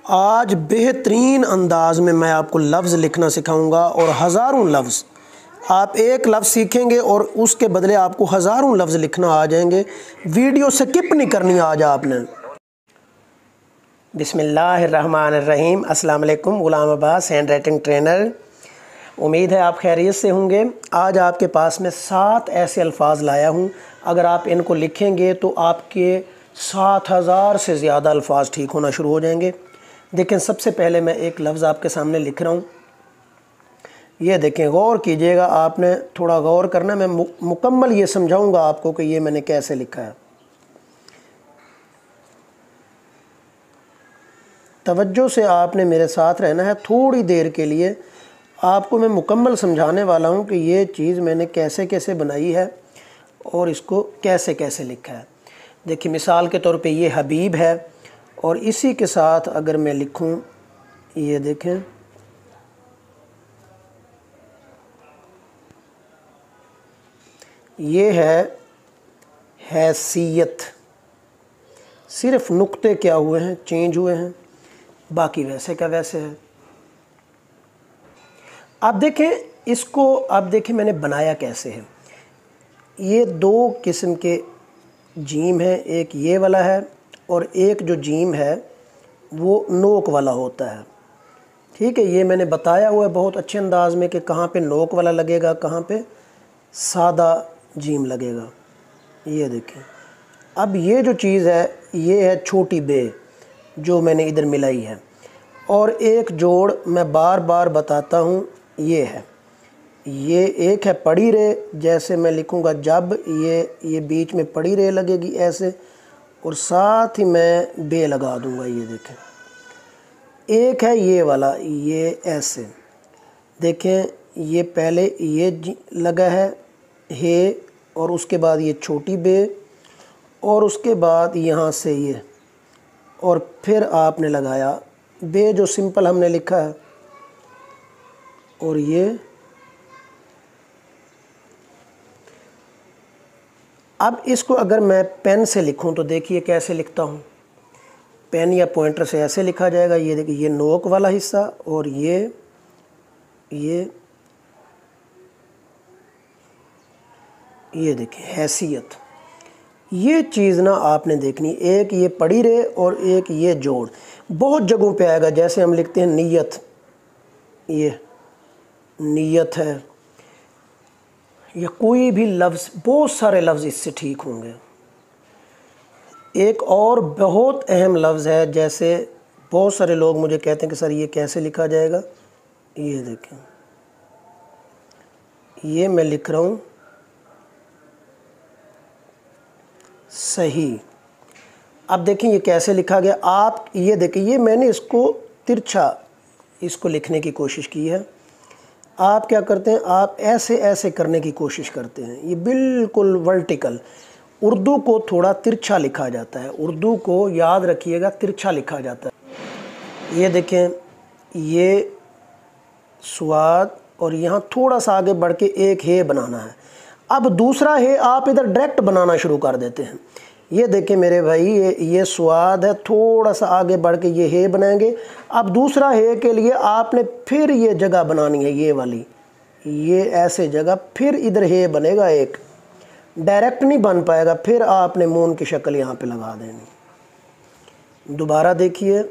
आज बेहतरीन अंदाज में मैं आपको लफ्ज़ लिखना सिखाऊंगा और हज़ारों लफ्ज़ आप एक लफ्ज़ सीखेंगे और उसके बदले आपको हज़ारों लफ्ज़ लिखना आ जाएंगे। वीडियो स्किप नहीं करनी आज आपने। बिस्मिल्लाहिर्रहमानिर्रहीम। अस्सलाम वालेकुम। गुलाम अब्बास, हैंड राइटिंग ट्रेनर। उम्मीद है आप खैरियत से होंगे। आज आपके पास में 7 ऐसे अल्फाज लाया हूँ, अगर आप इनको लिखेंगे तो आपके 7000 से ज़्यादा अल्फाज ठीक होना शुरू हो जाएंगे। देखें, सबसे पहले मैं एक लफ्ज़ आपके सामने लिख रहा हूँ। ये देखें, गौर कीजिएगा, आपने थोड़ा गौर करना। मैं मुकम्मल ये समझाऊंगा आपको कि ये मैंने कैसे लिखा है। तवज्जो से आपने मेरे साथ रहना है थोड़ी देर के लिए। आपको मैं मुकम्मल समझाने वाला हूँ कि ये चीज़ मैंने कैसे कैसे बनाई है और इसको कैसे कैसे लिखा है। देखिए, मिसाल के तौर पे ये हबीब है और इसी के साथ अगर मैं लिखूं, ये देखें, ये है हैसियत। सिर्फ नुक्ते क्या हुए हैं, चेंज हुए हैं, बाकी वैसे का वैसे है। आप देखें इसको, आप देखें मैंने बनाया कैसे है। ये 2 किस्म के जीम है, एक ये वाला है और एक जो जीम है वो नोक वाला होता है। ठीक है, ये मैंने बताया हुआ है बहुत अच्छे अंदाज में कि कहाँ पे नोक वाला लगेगा, कहाँ पे सादा जीम लगेगा। ये देखें, अब ये जो चीज़ है ये है छोटी बे जो मैंने इधर मिलाई है, और एक जोड़ मैं बार बार बताता हूँ ये है। ये एक है पड़ी रे, जैसे मैं लिखूँगा जब ये बीच में पड़ी रे लगेगी ऐसे, और साथ ही मैं बे लगा दूँगा। ये देखें, एक है ये वाला, ये ऐसे देखें, ये पहले ये लगा है और उसके बाद ये छोटी बे और उसके बाद यहाँ से ये, और फिर आपने लगाया बे जो सिंपल हमने लिखा है, और ये। अब इसको अगर मैं पेन से लिखूं तो देखिए कैसे लिखता हूँ। पेन या पॉइंटर से ऐसे लिखा जाएगा। ये देखिए, ये नोक वाला हिस्सा और ये देखिए हैसियत। ये चीज़ ना आपने देखनी, एक ये पड़ी रहे और एक ये जोड़। बहुत जगहों पे आएगा, जैसे हम लिखते हैं नीयत, ये नीयत है, या कोई भी लफ्ज़, बहुत सारे लफ्ज़ इससे ठीक होंगे। एक और बहुत अहम लफ्ज़ है, जैसे बहुत सारे लोग मुझे कहते हैं कि सर ये कैसे लिखा जाएगा। ये देखें, ये मैं लिख रहा हूँ सही। अब देखें ये कैसे लिखा गया। आप ये देखें, ये मैंने इसको तिरछा इसको लिखने की कोशिश की है। आप क्या करते हैं, आप ऐसे ऐसे करने की कोशिश करते हैं। ये बिल्कुल वर्टिकल। उर्दू को थोड़ा तिरछा लिखा जाता है, उर्दू को याद रखिएगा तिरछा लिखा जाता है। ये देखें, ये स्वाद, और यहाँ थोड़ा सा आगे बढ़ के एक हे बनाना है। अब दूसरा हे आप इधर डायरेक्ट बनाना शुरू कर देते हैं। ये देखें मेरे भाई, ये स्वाद है, थोड़ा सा आगे बढ़ के ये हे बनाएंगे। अब दूसरा हे के लिए आपने फिर ये जगह बनानी है, ये वाली, ये ऐसे जगह, फिर इधर हे बनेगा एक, डायरेक्ट नहीं बन पाएगा। फिर आपने मून की शक्ल यहाँ पे लगा देनी। दोबारा देखिए,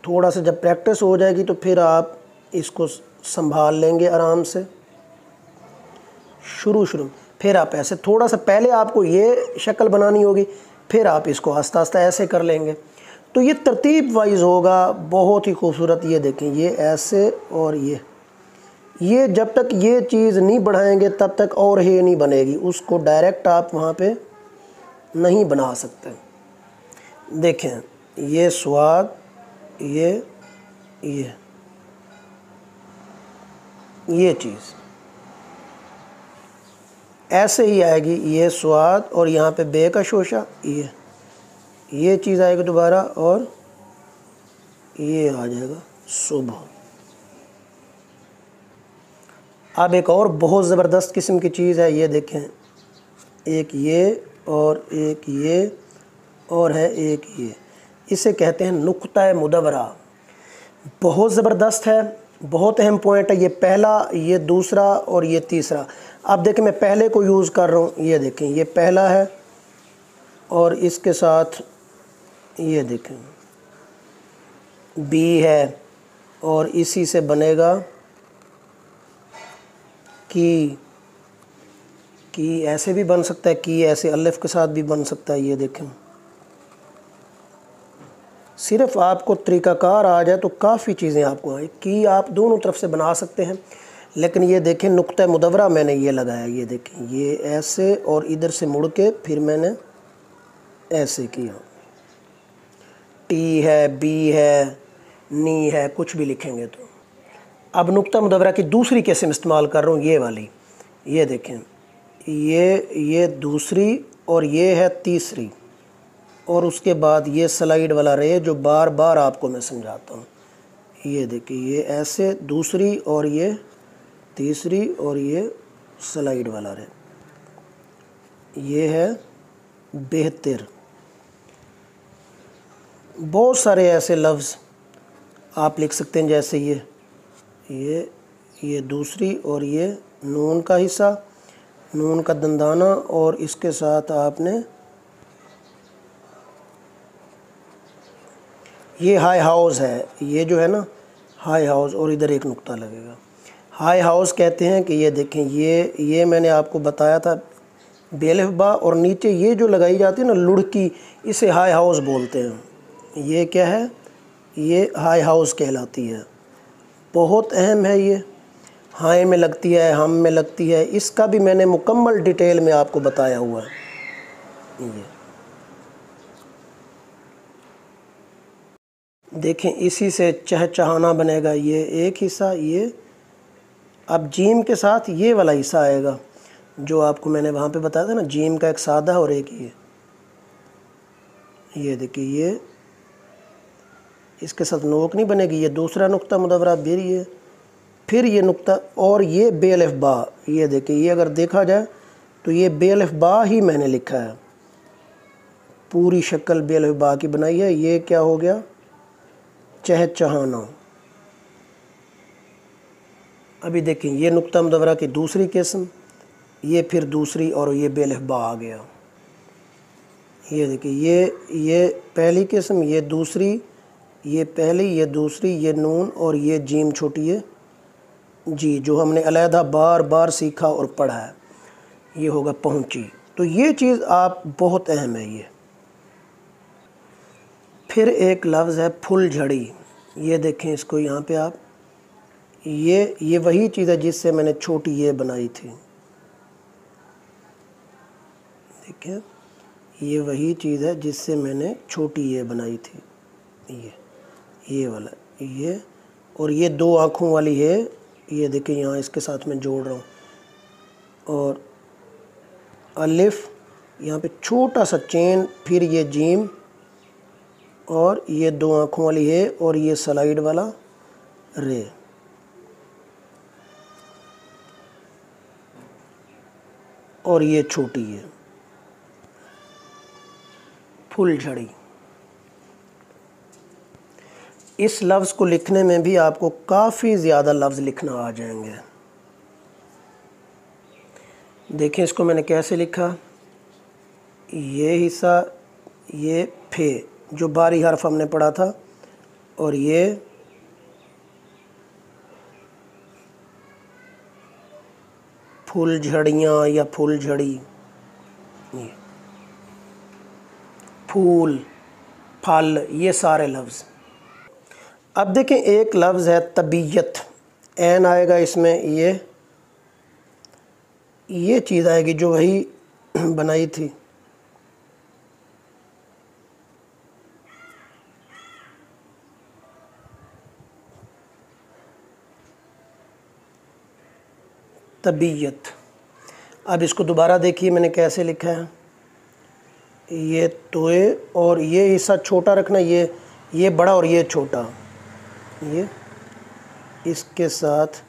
थोड़ा सा जब प्रैक्टिस हो जाएगी तो फिर आप इसको संभाल लेंगे आराम से। शुरू फिर आप ऐसे, थोड़ा सा पहले आपको ये शक्ल बनानी होगी, फिर आप इसको आस्ता आस्ता ऐसे कर लेंगे। तो ये तरतीब वाइज होगा, बहुत ही खूबसूरत। ये देखें, ये ऐसे और ये जब तक ये चीज़ नहीं बढ़ाएंगे तब तक और हे नहीं बनेगी। उसको डायरेक्ट आप वहाँ पे नहीं बना सकते। देखें, ये स्वाद, ये चीज़ ऐसे ही आएगी। ये स्वाद और यहाँ पे बे का शोशा, ये चीज़ आएगी दोबारा, और ये आ जाएगा सुबह। अब एक और बहुत ज़बरदस्त किस्म की चीज़ है। ये देखें, एक ये और एक ये और है एक इसे कहते हैं नुक्ता मुदव्वरा। बहुत ज़बरदस्त है, बहुत अहम पॉइंट है। ये पहला, ये दूसरा और ये तीसरा। अब देखें मैं पहले को यूज़ कर रहा हूँ, ये देखें ये पहला है और इसके साथ ये देखें बी है और इसी से बनेगा की ऐसे भी बन सकता है, की ऐसे अलिफ के साथ भी बन सकता है। ये देखें, सिर्फ आपको तरीक़ाकार आ जाए तो काफ़ी चीज़ें आपको आए। की आप दोनों तरफ से बना सकते हैं, लेकिन ये देखें नुक्ता मुदव्वरा मैंने ये लगाया। ये देखें ये ऐसे और इधर से मुड़ के फिर मैंने ऐसे किया। टी है, बी है, नी है, कुछ भी लिखेंगे तो। अब नुक्ता मुदव्वरा की दूसरी किस्म इस्तेमाल कर रहा हूँ, ये वाली। ये देखें ये दूसरी और ये है तीसरी, और उसके बाद ये स्लाइड वाला रे जो बार बार आपको मैं समझाता हूँ। ये देखिए ये ऐसे दूसरी और ये तीसरी और ये स्लाइड वाला रे। ये है बेहतर। बहुत सारे ऐसे लफ्ज़ आप लिख सकते हैं, जैसे ये दूसरी और ये नून का हिस्सा, नून का दंदाना, और इसके साथ आपने ये हाई हाउस है, ये जो है ना हाई हाउस, और इधर एक नुक्ता लगेगा। हाई हाउस कहते हैं कि ये देखें ये मैंने आपको बताया था बेलिफ बा, और नीचे ये जो लगाई जाती है ना लुढ़की, इसे हाई हाउस बोलते हैं। ये क्या है? ये हाई हाउस कहलाती है। बहुत अहम है ये। हाई में लगती है, हम में लगती है। इसका भी मैंने मुकम्मल डिटेल में आपको बताया हुआ है। ये देखें, इसी से चहचहाना बनेगा। ये एक हिस्सा, ये अब जीम के साथ ये वाला हिस्सा आएगा जो आपको मैंने वहाँ पे बताया था ना, जीम का एक सादा और एक ये देखिए ये इसके साथ नोक नहीं बनेगी। ये दूसरा नुक्ता मुदव्वरा, फिर ये नुक्ता, और ये बेअलिफ बा। ये देखिए ये अगर देखा जाए तो ये बेअलिफ बा ही मैंने लिखा है, पूरी शक्ल बेअलिफ बा की बनाई है। ये क्या हो गया? चहचहाना। अभी देखें ये नुक्ता मुदव्वरा की दूसरी किस्म, ये फिर दूसरी, और ये बेअलिफ बा आ गया। ये देखिए ये पहली किस्म, ये दूसरी, ये पहली, ये दूसरी, ये नून, और ये जीम छोटी है जी, जो हमने अलहदा बार बार सीखा और पढ़ा है। ये होगा पहुंची। तो ये चीज़ आप बहुत अहम है ये। फिर एक लफ्ज़ है फुलझड़ी। ये देखें इसको यहाँ पे आप, ये वही चीज़ है जिससे मैंने छोटी ये बनाई थी। देखिए ये वही चीज़ है जिससे मैंने छोटी ये बनाई थी। ये वाला ये, और ये दो आँखों वाली है। ये देखिए यहाँ इसके साथ मैं जोड़ रहा हूँ, और अलिफ यहाँ पे छोटा सा चेन, फिर ये जीम, और ये दो आँखों वाली है, और ये स्लाइड वाला रे। और ये छोटी है फुलझड़ी। इस लफ्ज़ को लिखने में भी आपको काफ़ी ज़्यादा लफ्ज़ लिखना आ जाएंगे। देखें इसको मैंने कैसे लिखा। ये हिस्सा, ये फे जो बारी हर्फ हमने पढ़ा था, और ये फुलझड़ियाँ या फुलझड़ी, ये फूल, फल, ये सारे लफ्ज़। अब देखें एक लफ्ज़ है तबीयत। एन आएगा इसमें, ये चीज़ आएगी जो वही बनाई थी। तबीयत। अब इसको दोबारा देखिए मैंने कैसे लिखा है। ये तोए, और ये हिस्सा छोटा रखना, ये बड़ा और ये छोटा, ये इसके साथ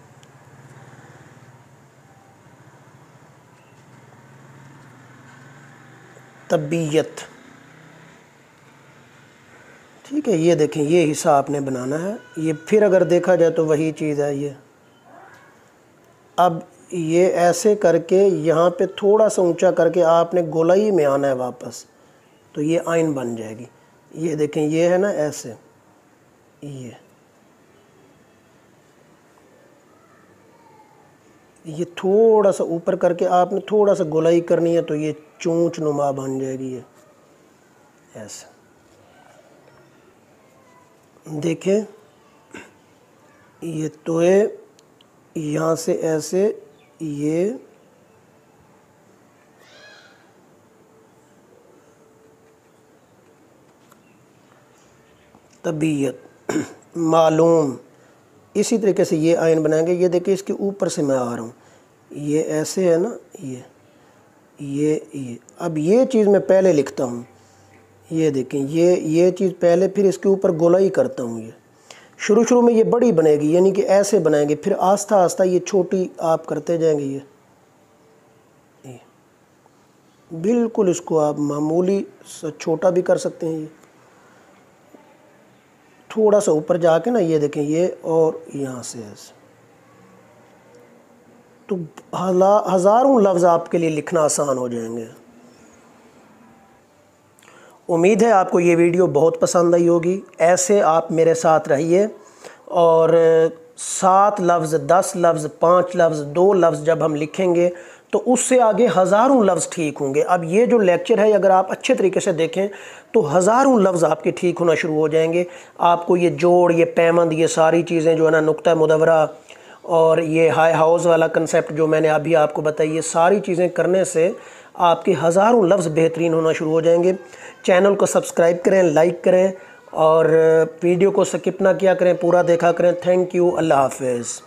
तबीयत। ठीक है, ये देखें, ये हिस्सा आपने बनाना है। ये फिर अगर देखा जाए तो वही चीज़ है ये। अब ये ऐसे करके यहाँ पे थोड़ा सा ऊंचा करके आपने गोलाई में आना है वापस, तो ये आइन बन जाएगी। ये देखें, ये है ना ऐसे, ये थोड़ा सा ऊपर करके आपने थोड़ा सा गोलाई करनी है, तो ये चोंच नुमा बन जाएगी ये ऐसे। देखें, ये तोए यहाँ से ऐसे, ये तबीयत मालूम, इसी तरीके से ये आयन बनाएंगे। ये देखिए, इसके ऊपर से मैं आ रहा हूँ, ये ऐसे है ना, ये अब ये चीज़ मैं पहले लिखता हूँ। ये देखें, ये चीज़ पहले, फिर इसके ऊपर गोलाई करता हूँ। ये शुरू में ये बड़ी बनेगी, यानी कि ऐसे बनाएंगे, फिर आस्ता आस्ता ये छोटी आप करते जाएंगे। ये बिल्कुल, इसको आप मामूली छोटा भी कर सकते हैं। ये थोड़ा सा ऊपर जाके ना, ये देखें, ये और यहाँ से ऐसे, तो हज़ारों लफ्ज़ आपके लिए लिखना आसान हो जाएंगे। उम्मीद है आपको ये वीडियो बहुत पसंद आई होगी। ऐसे आप मेरे साथ रहिए और 7 लफ्ज़, 10 लफ्ज़, 5 लफ्ज़, 2 लफ्ज़ जब हम लिखेंगे तो उससे आगे हज़ारों लफ्ज़ ठीक होंगे। अब ये जो लेक्चर है, अगर आप अच्छे तरीके से देखें तो हज़ारों लफ्ज़ आपके ठीक होना शुरू हो जाएंगे। आपको ये जोड़, ये पैमंद, ये सारी चीज़ें जो है ना, नुक्ता मुदवरा और ये हाई हाउस वाला कंसेप्ट जो मैंने अभी आपको बताई, ये सारी चीज़ें करने से आपके हज़ारों लफ्ज़ बेहतरीन होना शुरू हो जाएंगे। चैनल को सब्सक्राइब करें, लाइक करें और वीडियो को स्किप ना किया करें, पूरा देखा करें। Thank you. अल्लाह हाफ़िज़।